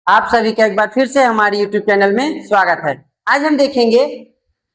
आप सभी का एक बार फिर से हमारे YouTube चैनल में स्वागत है। आज हम देखेंगे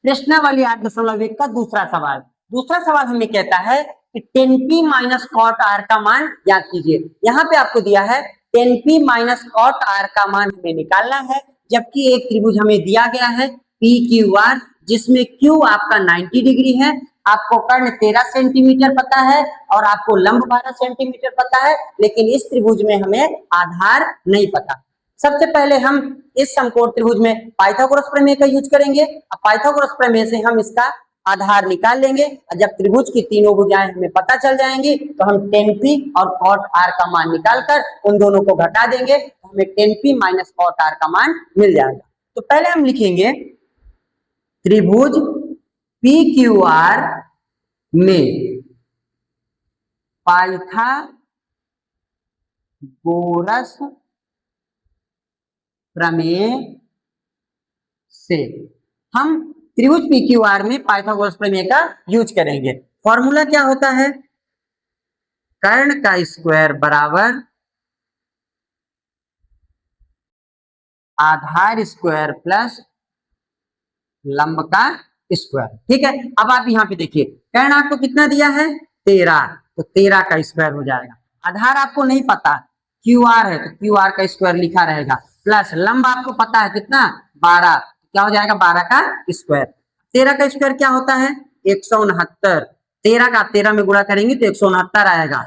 प्रश्नावली 8.1 का दूसरा सवाल। दूसरा सवाल हमें कहता है कि 10p माइनस कॉट आर का मान ज्ञात कीजिए। यहाँ पे आपको दिया है 10p माइनस कॉट आर का मान हमें निकालना है, जबकि एक त्रिभुज हमें दिया गया है PQR, जिसमें Q आपका 90 डिग्री है, आपको कर्ण 13 सेंटीमीटर पता है और आपको लंब 12 सेंटीमीटर पता है, लेकिन इस त्रिभुज में हमें आधार नहीं पता। सबसे पहले हम इस समकोण त्रिभुज में पाइथागोरस प्रमेय का यूज करेंगे। अब पाइथागोरस प्रमेय से हम इसका आधार निकाल लेंगे और जब त्रिभुज की तीनों भुजाएं हमें पता चल जाएंगी तो हम 10p और cot r का मान निकालकर उन दोनों को घटा देंगे तो हमें 10p माइनस cot r का मान मिल जाएगा। तो पहले हम लिखेंगे त्रिभुज PQR में पाइथागोरस प्रमेय से हम त्रिभुज PQR में पाइथागोरस प्रमेय का यूज करेंगे। फॉर्मूला क्या होता है? कर्ण का स्क्वायर बराबर आधार स्क्वायर प्लस लंब का स्क्वायर। ठीक है, अब आप यहाँ पे देखिए कर्ण आपको कितना दिया है 13, तो 13 का स्क्वायर हो जाएगा। आधार आपको नहीं पता QR है तो QR का स्क्वायर लिखा रहेगा, प्लस लंब आपको पता है कितना 12, क्या हो जाएगा 12 का स्क्वायर। 13 का स्क्वायर क्या होता है 169, 13 का 13 में गुणा करेंगे तो 169 आएगा।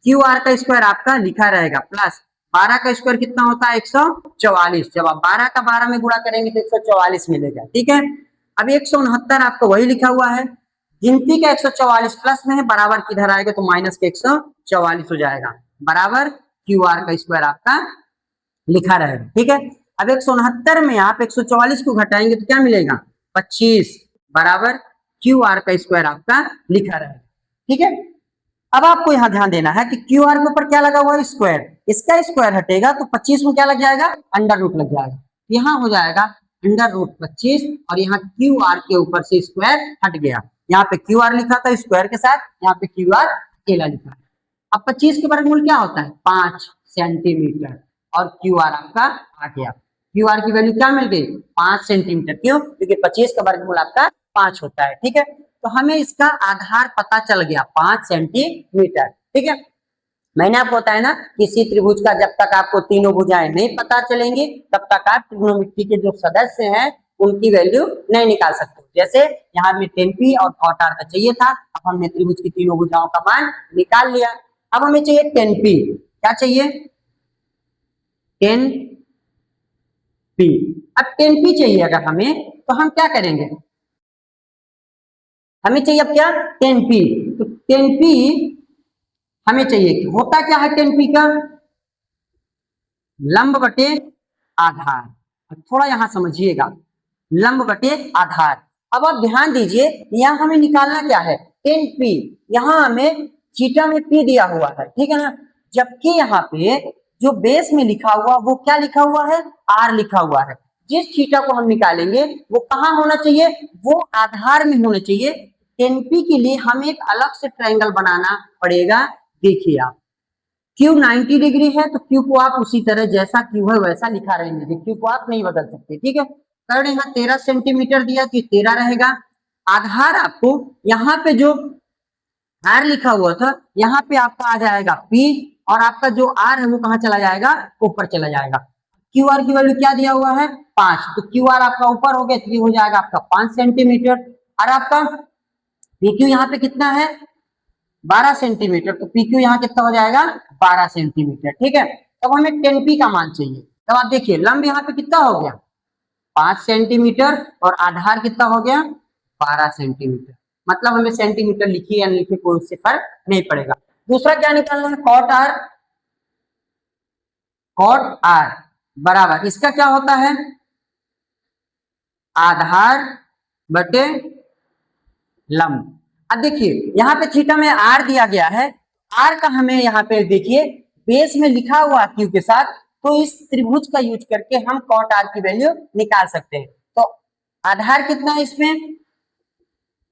QR का स्क्वायर आपका लिखा रहेगा, प्लस 12 का स्क्वायर कितना होता है 144, जब आप 12 का 12 में गुणा करेंगे तो 144 मिलेगा। ठीक है, अब 169 आपको वही लिखा हुआ है, गिनती का 144 प्लस में है, बराबर किधर आएगा तो माइनस के 144 हो जाएगा, बराबर QR का स्क्वायर आपका लिखा रहेगा। ठीक है, अब 169 में आप 144 को घटाएंगे तो क्या मिलेगा 25, बराबर QR का स्क्वायर आपका लिखा रहेगा। ठीक है, अब आपको यहां ध्यान देना है कि QR के ऊपर क्या लगा हुआ है स्क्वायर, इसका स्क्वायर हटेगा तो 25 में क्या लग जाएगा अंडर रूट लग जाएगा, यहाँ हो जाएगा अंडर रूट 25 और यहाँ QR के ऊपर से स्क्वायर हट गया। यहाँ पे QR लिखा था स्क्वायर के साथ, यहाँ पे QR अकेला लिखा है। अब 25 के वर्गमूल क्या होता है 5 सेंटीमीटर और QR आपका आ गया। QR की वैल्यू क्या मिल गई 5 सेंटीमीटर, क्यों? क्योंकि 25 का वर्गमूल आपका 5 होता है। ठीक है, तो हमें इसका आधार पता चल गया 5 सेंटीमीटर। ठीक है, मैंने आपको बताया ना किसी त्रिभुज का जब तक आपको तीनों भुजाएं नहीं पता चलेंगी तब तक आप त्रिकोणमिति के जो सदस्य हैं उनकी वैल्यू नहीं निकाल सकते। जैसे यहाँ में 10p और cot r का चाहिए था, अब हमने त्रिभुज की तीनों भुजाओं का मान निकाल लिया। अब हमें चाहिए 10p, क्या चाहिए 10p। अब 10p चाहिए अगर हमें तो हम क्या करेंगे, हमें चाहिए अब क्या 10p, तो 10p हमें चाहिए, होता क्या है 10p का लंब बटे आधार। थोड़ा यहां समझिएगा, लंब बटे आधार। अब आप ध्यान दीजिए यहां हमें निकालना क्या है 10p, यहां हमें थीटा में p दिया हुआ है, ठीक है ना, जबकि यहाँ पे जो बेस में लिखा हुआ वो क्या लिखा हुआ है r लिखा हुआ है। जिस थीटा को हम निकालेंगे वो कहाँ होना चाहिए, वो आधार में होना चाहिए। 10p के लिए हमें एक अलग से ट्रायंगल बनाना पड़ेगा। देखिए आप Q 90 डिग्री है तो Q को आप उसी तरह जैसा Q है वैसा लिखा रहेंगे, Q को आप नहीं बदल सकते। ठीक है, कर्ण यहाँ 13 सेंटीमीटर दिया तो 13 रहेगा। आधार आपको यहाँ पे जो R लिखा हुआ था यहाँ पे आपका आ जाएगा P और आपका जो R है वो कहाँ चला जाएगा ऊपर चला जाएगा। QR की वैल्यू क्या दिया हुआ है 5, तो QR आपका ऊपर हो गया, 3 हो जाएगा आपका 5 सेंटीमीटर और आपका PQ यहाँ पे कितना है 12 सेंटीमीटर, तो PQ यहाँ कितना हो जाएगा 12 सेंटीमीटर। ठीक है, तब हमें 10p का मान चाहिए। तब आप देखिए लंब यहाँ पे कितना हो गया 5 सेंटीमीटर और आधार कितना हो गया 12 सेंटीमीटर, मतलब हमें सेंटीमीटर लिखिए या नहीं लिखिए कोई उससे फर्क नहीं पड़ेगा। दूसरा क्या निकालना है cot r, cot r बराबर इसका क्या होता है आधार बटे लंब। अब देखिए यहाँ पे थीटा में r दिया गया है, r का हमें यहाँ पे देखिए बेस में लिखा हुआ Q के साथ, तो इस त्रिभुज का यूज करके हम cot r की वैल्यू निकाल सकते हैं। तो आधार कितना है इसमें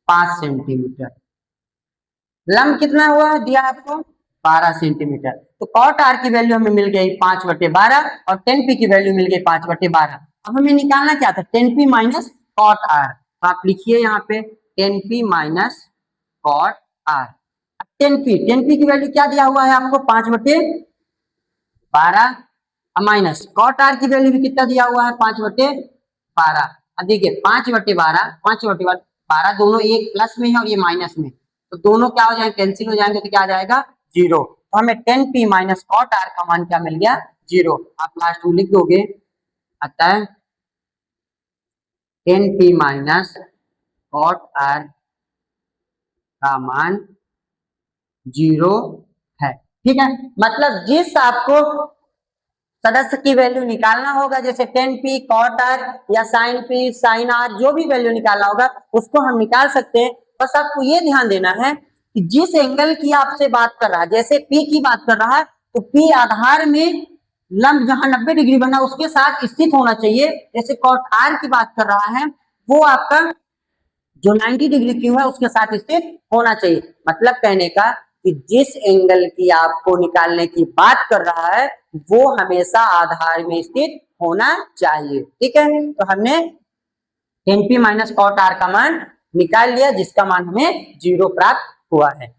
5 सेंटीमीटर, लंब कितना हुआ दिया आपको 12 सेंटीमीटर। तो कॉट आर की वैल्यू हमें मिल गई 5/12 और 10p की वैल्यू मिल गई 5/12। अब हमें निकालना क्या था, 10p माइनस कॉट आर। तो आप लिखिए यहाँ पे 10p minus cot R. 10p की वैल्यू क्या दिया हुआ है आपको, 5/12 माइनस कॉट आर की वैल्यू भी कितना दिया हुआ है, 5/12। अब देखिए 5/12 दोनों एक प्लस में है और ये माइनस में, तो दोनों क्या हो जाएंगे, कैंसिल हो जाएंगे, तो क्या आ जाएगा 0। तो हमें 10p माइनस कॉट आर का मान क्या मिल गया, 0। आप लास्ट में लिख दोगे, अतः 10p माइनस कॉट आर का मान 0 है। ठीक है, मतलब जिस आपको सदस्य की वैल्यू निकालना होगा, जैसे 10p कॉट आर या साइन p साइन आर, जो भी वैल्यू निकालना होगा उसको हम निकाल सकते हैं। बस आपको ये ध्यान देना है कि जिस एंगल की आपसे बात कर रहा है, जैसे p की बात कर रहा है तो p आधार में लंब जहां 90 डिग्री बना उसके साथ स्थित होना चाहिए। जैसे कॉट आर की बात कर रहा है वो आपका जो 90 डिग्री क्यू है उसके साथ स्थित होना चाहिए। मतलब कहने का कि जिस एंगल की आपको निकालने की बात कर रहा है वो हमेशा आधार में स्थित होना चाहिए। ठीक है, तो हमने 10p माइनस कॉट आर का मान निकाल लिया जिसका मान हमें 0 प्राप्त हुआ है।